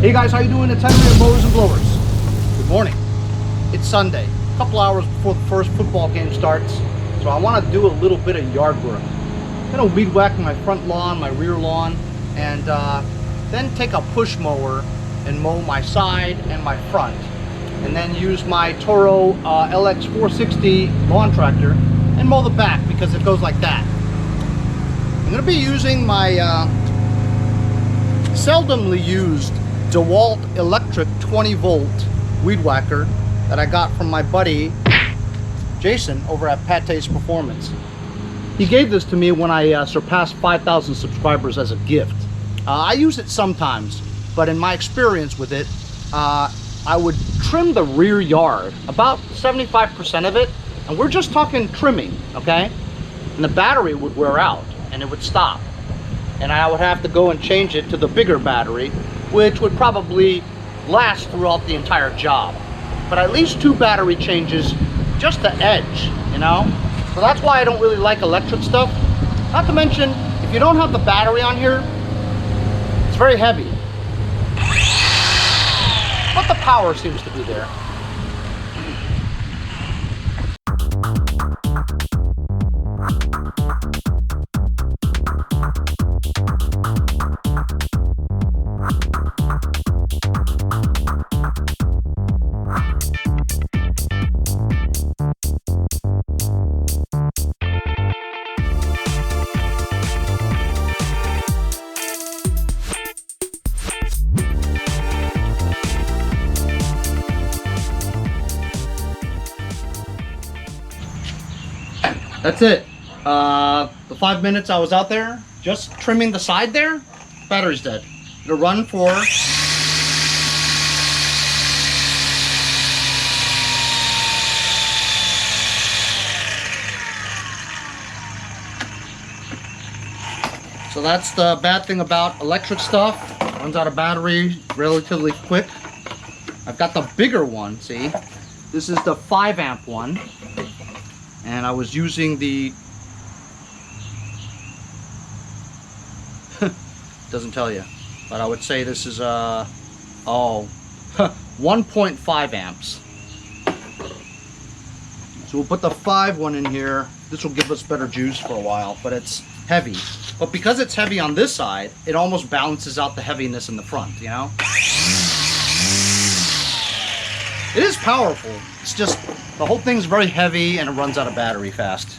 Hey guys, how you doing? It's Henry of Mowers and Blowers. Good morning. It's Sunday, a couple hours before the first football game starts, so I want to do a little bit of yard work. I'm going to weed whack my front lawn, my rear lawn, and then take a push mower and mow my side and my front, and then use my Toro LX 460 lawn tractor and mow the back because it goes like that. I'm going to be using my seldomly used DeWalt electric 20 volt weed whacker that I got from my buddy Jason over at Pate's Performance. He gave this to me when I surpassed 5,000 subscribers as a gift. I use it sometimes, but in my experience with it, I would trim the rear yard, about 75% of it, and we're just talking trimming, okay? And the battery would wear out and it would stop. And I would have to go and change it to the bigger battery, which would probably last throughout the entire job. But at least 2 battery changes just to edge, you know? So that's why I don't really like electric stuff. Not to mention, if you don't have the battery on here, it's very heavy. But the power seems to be there. That's it. The 5 minutes I was out there, just trimming the side there, battery's dead. It'll run for... So that's the bad thing about electric stuff. Runs out of battery relatively quick. I've got the bigger one, see? This is the 5 amp one. And I was using the... doesn't tell you. But I would say this is 1.5 amps. So we'll put the 5 one in here. This will give us better juice for a while, but it's heavy. But because it's heavy on this side, it almost balances out the heaviness in the front, you know? It is powerful. It's just, the whole thing's very heavy and it runs out of battery fast.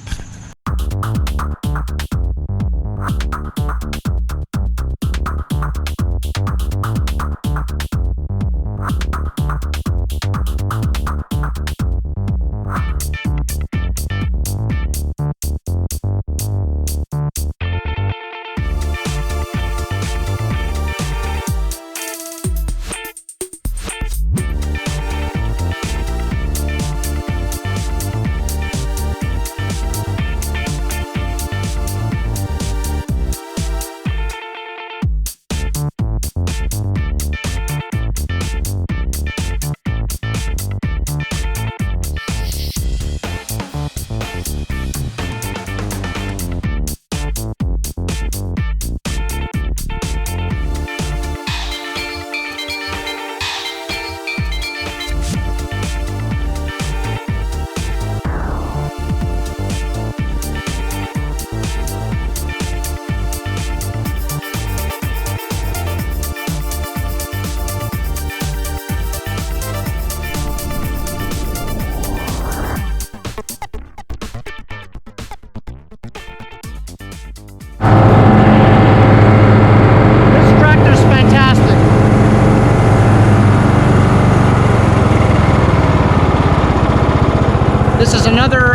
This is another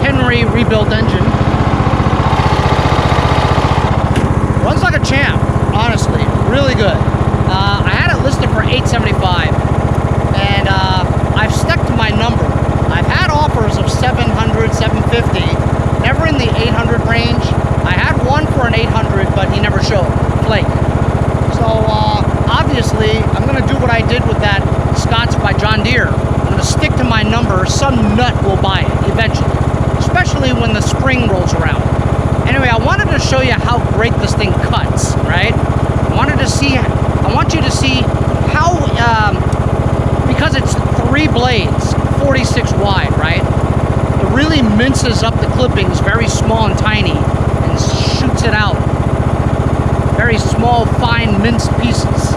Henry rebuilt engine. Runs like a champ, honestly, really good. I had it listed for $875, and I've stuck to my number. I've had offers of $700, $750, never in the $800 range. I had one for an $800, but he never showed, flake. So obviously, I'm gonna do what I did with that Scots by John Deere. I'm gonna stick to my number. Some nut will buy it eventually, especially when the spring rolls around. Anyway, I wanted to show you how great this thing cuts, right? I wanted to see I want you to see how, because it's 3 blades, 46 wide, right? It really minces up the clippings, very small and tiny, and shoots it out. Very small, fine, minced pieces.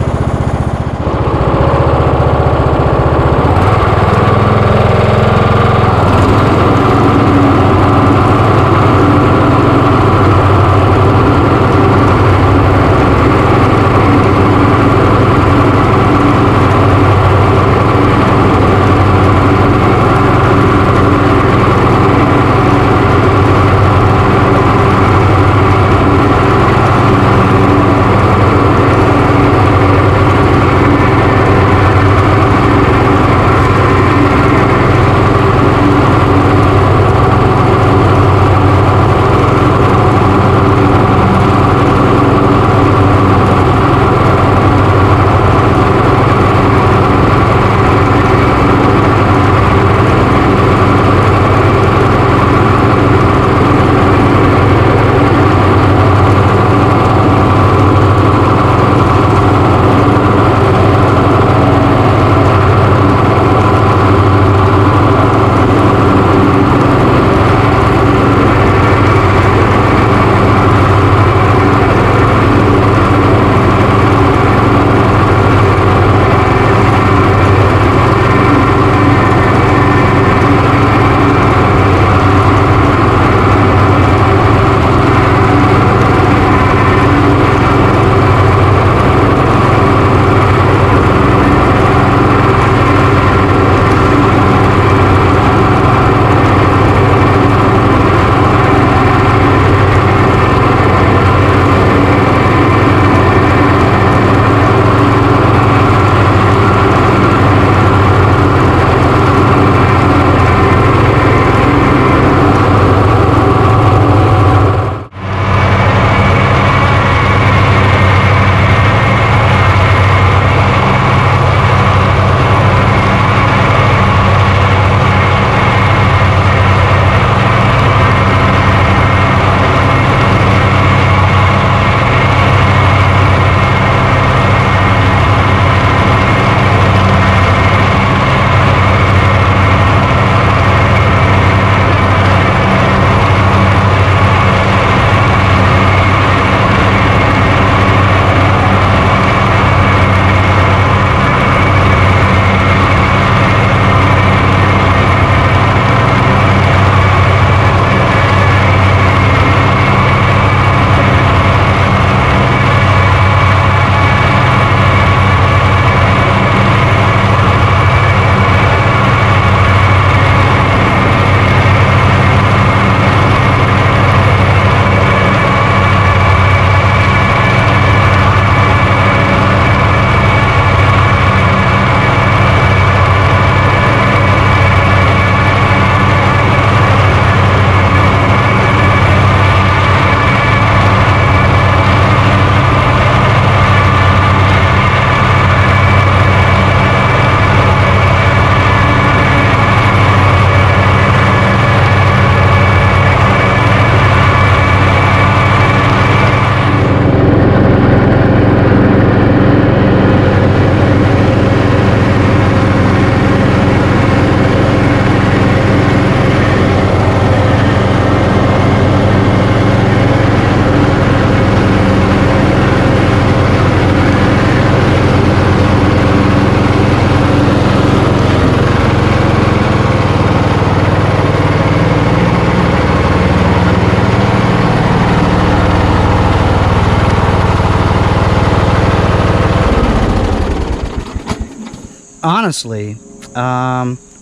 honestly,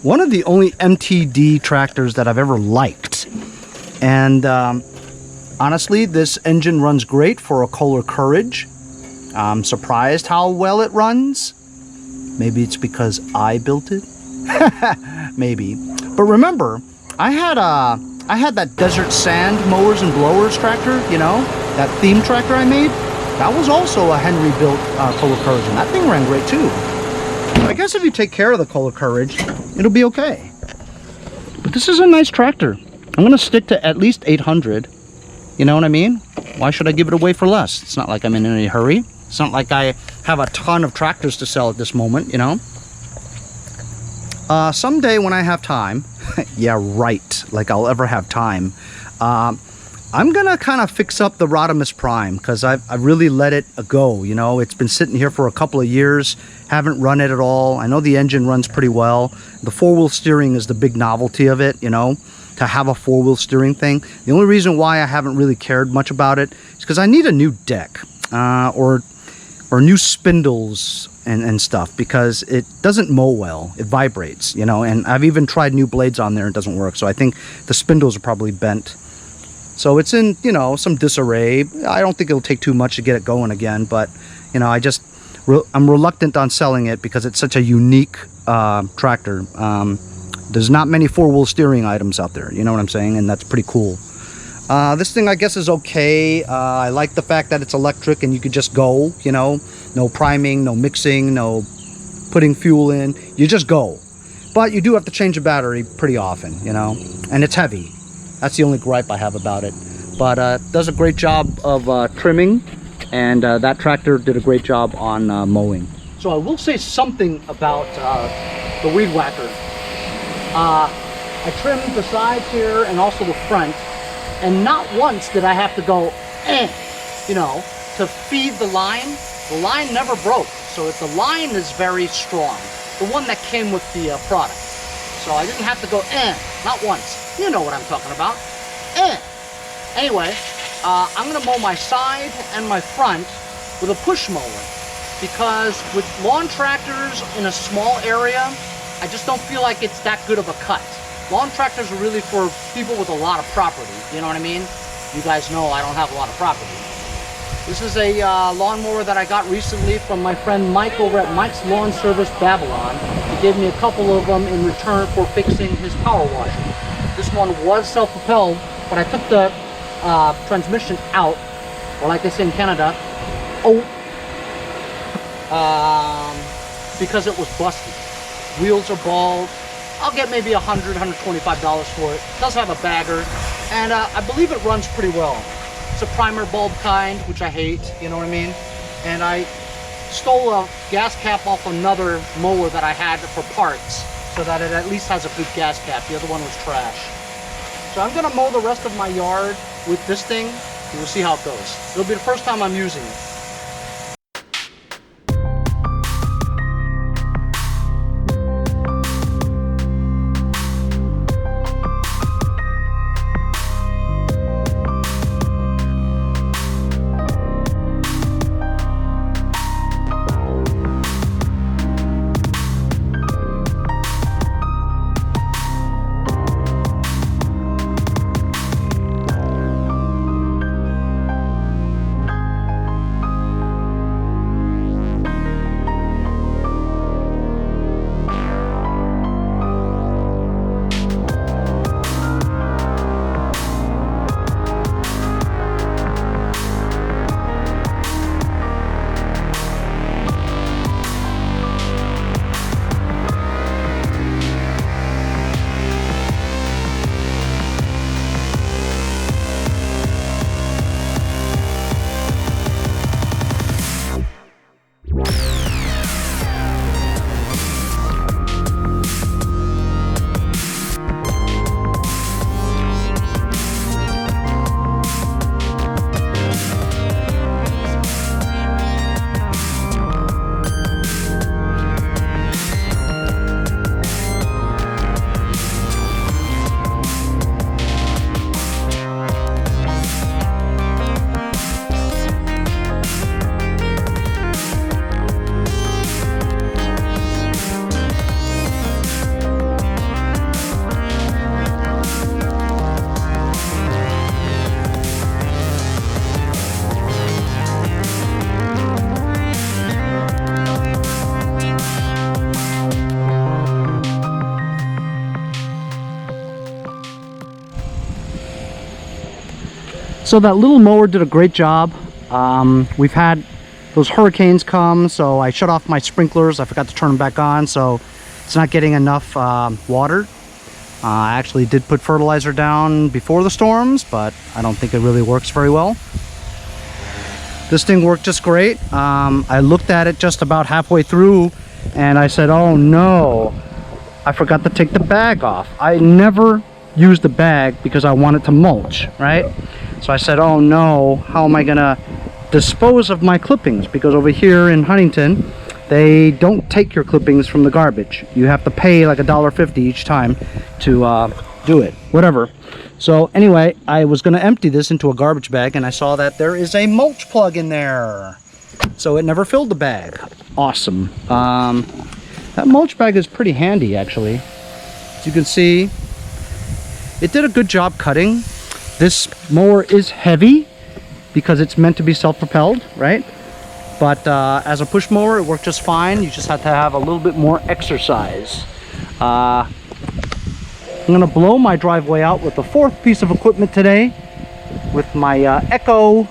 one of the only MTD tractors that I've ever liked. And honestly, this engine runs great for a Kohler Courage. I'm surprised how well it runs. Maybe it's because I built it. Maybe. But remember, I had that desert sand mowers and blowers tractor, you know, that theme tractor I made. That was also a Henry built Kohler Courage, and that thing ran great too. I guess if you take care of the Kohler Courage, it'll be okay. But this is a nice tractor. I'm gonna stick to at least 800. You know what I mean? Why should I give it away for less? It's not like I'm in any hurry. It's not like I have a ton of tractors to sell at this moment, you know. Someday when I have time, yeah, right, like I'll ever have time, I'm gonna kind of fix up the Rodimus Prime, because I've really let it go, you know. It's been sitting here for a couple of years, haven't run it at all. I know the engine runs pretty well. The four-wheel steering is the big novelty of it, you know, to have a four-wheel steering thing. The only reason why I haven't really cared much about it is because I need a new deck, or new spindles and stuff, because it doesn't mow well. It vibrates, you know, and I've even tried new blades on there and it doesn't work. So I think the spindles are probably bent. So it's in, you know, some disarray. I don't think it'll take too much to get it going again, but, you know, I'm reluctant on selling it because it's such a unique tractor. There's not many four-wheel steering items out there, you know what I'm saying? And that's pretty cool. This thing, I guess, is okay. I like the fact that it's electric and you could just go, you know, no priming, no mixing, no putting fuel in. You just go. But you do have to change the battery pretty often, you know, and it's heavy. That's the only gripe I have about it. But it does a great job of trimming, and that tractor did a great job on mowing. So I will say something about the weed whacker. I trimmed the sides here and also the front. And not once did I have to go, you know, to feed the line. The line never broke. So the line is very strong. The one that came with the product. So I didn't have to go, not once. You know what I'm talking about. Anyway, I'm going to mow my side and my front with a push mower. Because with lawn tractors in a small area, I just don't feel like it's that good of a cut. Lawn tractors are really for people with a lot of property, you know what I mean? You guys know I don't have a lot of property. This is a lawnmower that I got recently from my friend Mike over at Mike's Lawn Service Babylon. He gave me a couple of them in return for fixing his power washer. This one was self-propelled, but I took the transmission out, or like they say in Canada, because it was busted. Wheels are bald. I'll get maybe $100, $125 for it. It does have a bagger, and I believe it runs pretty well. It's a primer bulb kind, which I hate, you know what I mean? And I stole a gas cap off another mower that I had for parts, so that it at least has a good gas cap. The other one was trash. So I'm gonna mow the rest of my yard with this thing, and we'll see how it goes. It'll be the first time I'm using it. So that little mower did a great job. We've had those hurricanes come, so I shut off my sprinklers. I forgot to turn them back on, so it's not getting enough water. I actually did put fertilizer down before the storms, but I don't think it really works very well. This thing worked just great. I looked at it just about halfway through and I said, oh no, I forgot to take the bag off. I never use the bag because I want it to mulch, right? So I said, oh no, how am I gonna dispose of my clippings? Because over here in Huntington, they don't take your clippings from the garbage. You have to pay like $1.50 each time to do it, whatever. So anyway, I was gonna empty this into a garbage bag and I saw that there is a mulch plug in there. So it never filled the bag. Awesome. That mulch bag is pretty handy actually. As you can see, it did a good job cutting. This mower is heavy because it's meant to be self-propelled, right? But as a push mower, it worked just fine. You just have to have a little bit more exercise. I'm gonna blow my driveway out with the fourth piece of equipment today with my Echo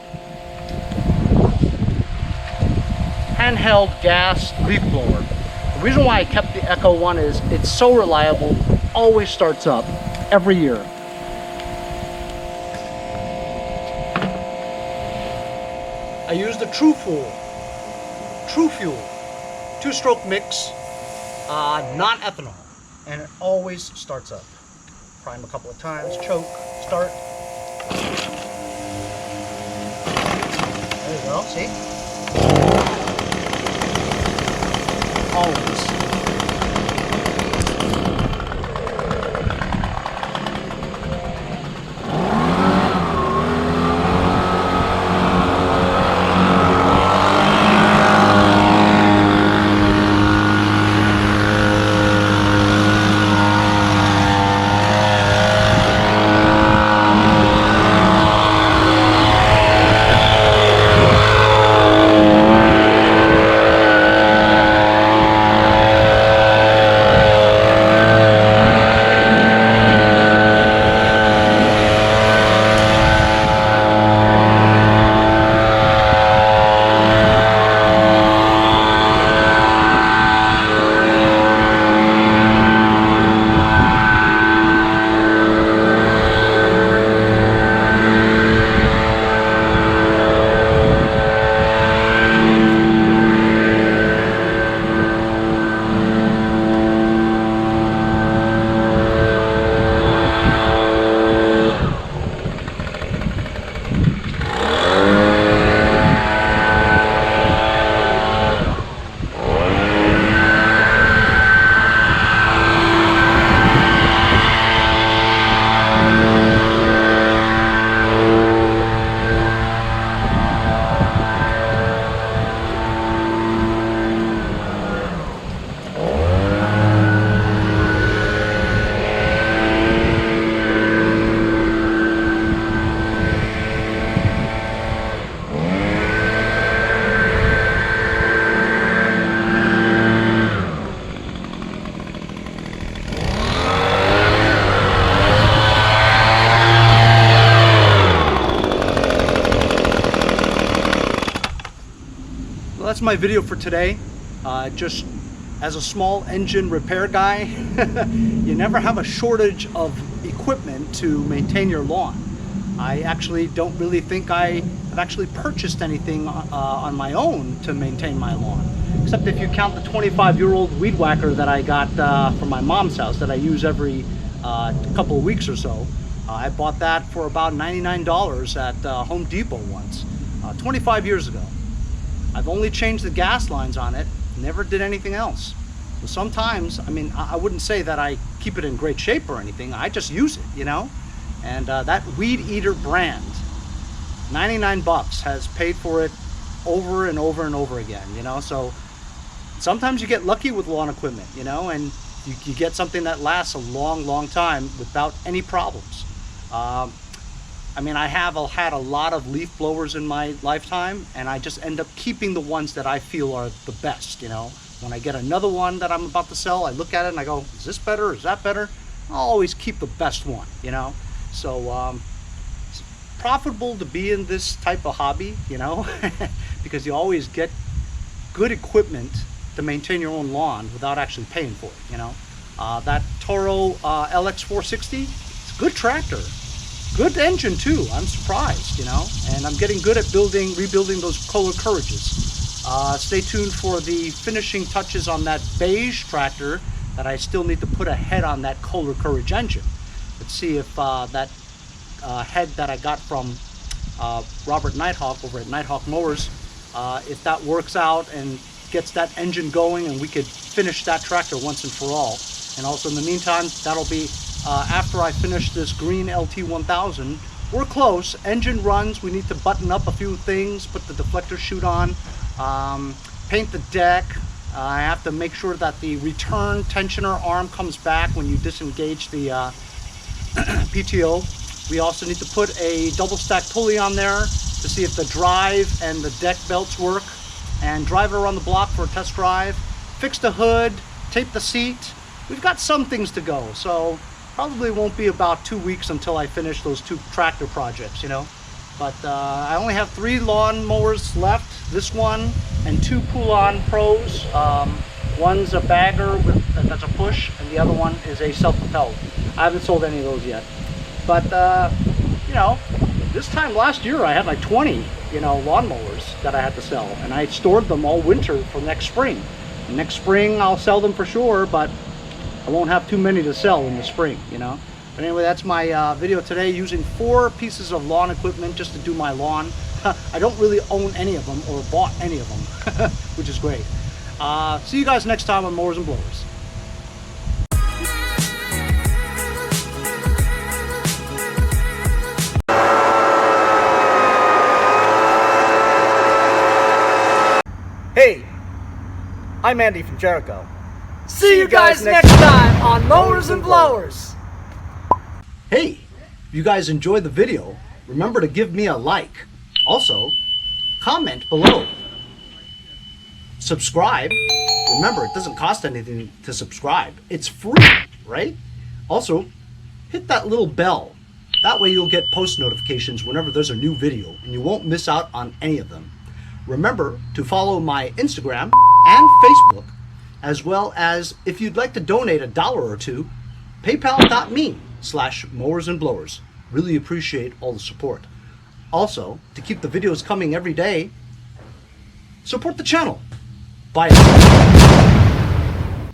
handheld gas leaf blower. The reason why I kept the Echo one is it's so reliable, always starts up every year. I use the True Fuel 2-stroke mix, non-ethanol, and it always starts up. Prime a couple of times, choke, start. There you go, see? Always. That's my video for today. Just as a small engine repair guy, you never have a shortage of equipment to maintain your lawn. I actually don't really think I have actually purchased anything on my own to maintain my lawn, except if you count the 25-year-old weed whacker that I got from my mom's house that I use every couple of weeks or so. I bought that for about $99 at Home Depot once, 25 years ago. I've only changed the gas lines on it, never did anything else. So sometimes, I mean, I wouldn't say that I keep it in great shape or anything, I just use it, you know? And that Weed Eater brand, 99 bucks, has paid for it over and over and over again, you know? So sometimes you get lucky with lawn equipment, you know, and you get something that lasts a long, long time without any problems. I mean, I have had a lot of leaf blowers in my lifetime, and I just end up keeping the ones that I feel are the best, you know. When I get another one that I'm about to sell, I look at it and I go, is this better? Is that better? I'll always keep the best one, you know. So it's profitable to be in this type of hobby, you know, because you always get good equipment to maintain your own lawn without actually paying for it, you know. That Toro LX460, it's a good tractor. good engine too. I'm surprised, you know, and I'm getting good at rebuilding those Kohler Courages. Stay tuned for the finishing touches on that beige tractor that I still need to put a head on that Kohler Courage engine. Let's see if that head that I got from Robert Nighthawk over at Nighthawk Mowers, if that works out and gets that engine going, and we could finish that tractor once and for all. And also in the meantime, that'll be after I finish this green LT1000. We're close. Engine runs. We need to button up a few things, put the deflector chute on, paint the deck. I have to make sure that the return tensioner arm comes back when you disengage the PTO. We also need to put a double stack pulley on there to see if the drive and the deck belts work, and drive it around the block for a test drive, fix the hood, tape the seat. We've got some things to go, so probably won't be about 2 weeks until I finish those 2 tractor projects, you know. But I only have 3 lawn mowers left, this one and 2 pull-on pros. One's a bagger that's a push, and the other one is a self-propelled. I haven't sold any of those yet. But, you know, this time last year I had like 20, you know, lawnmowers that I had to sell, and I stored them all winter for next spring. And next spring I'll sell them for sure, but I won't have too many to sell in the spring, you know. But anyway, that's my video today, using 4 pieces of lawn equipment just to do my lawn. I don't really own any of them or bought any of them, which is great. See you guys next time on Mowers and Blowers. Hey, I'm Andy from Jericho. See you guys next time on Mowers and Blowers. Hey, if you guys enjoyed the video, remember to give me a like. Also, comment below. Subscribe. Remember, it doesn't cost anything to subscribe. It's free, right? Also, hit that little bell. That way you'll get post notifications whenever there's a new video, and you won't miss out on any of them. Remember to follow my Instagram and Facebook, as well as, if you'd like to donate $1 or $2, paypal.me/mowersandblowers. Really appreciate all the support. Also, to keep the videos coming every day, support the channel. Bye.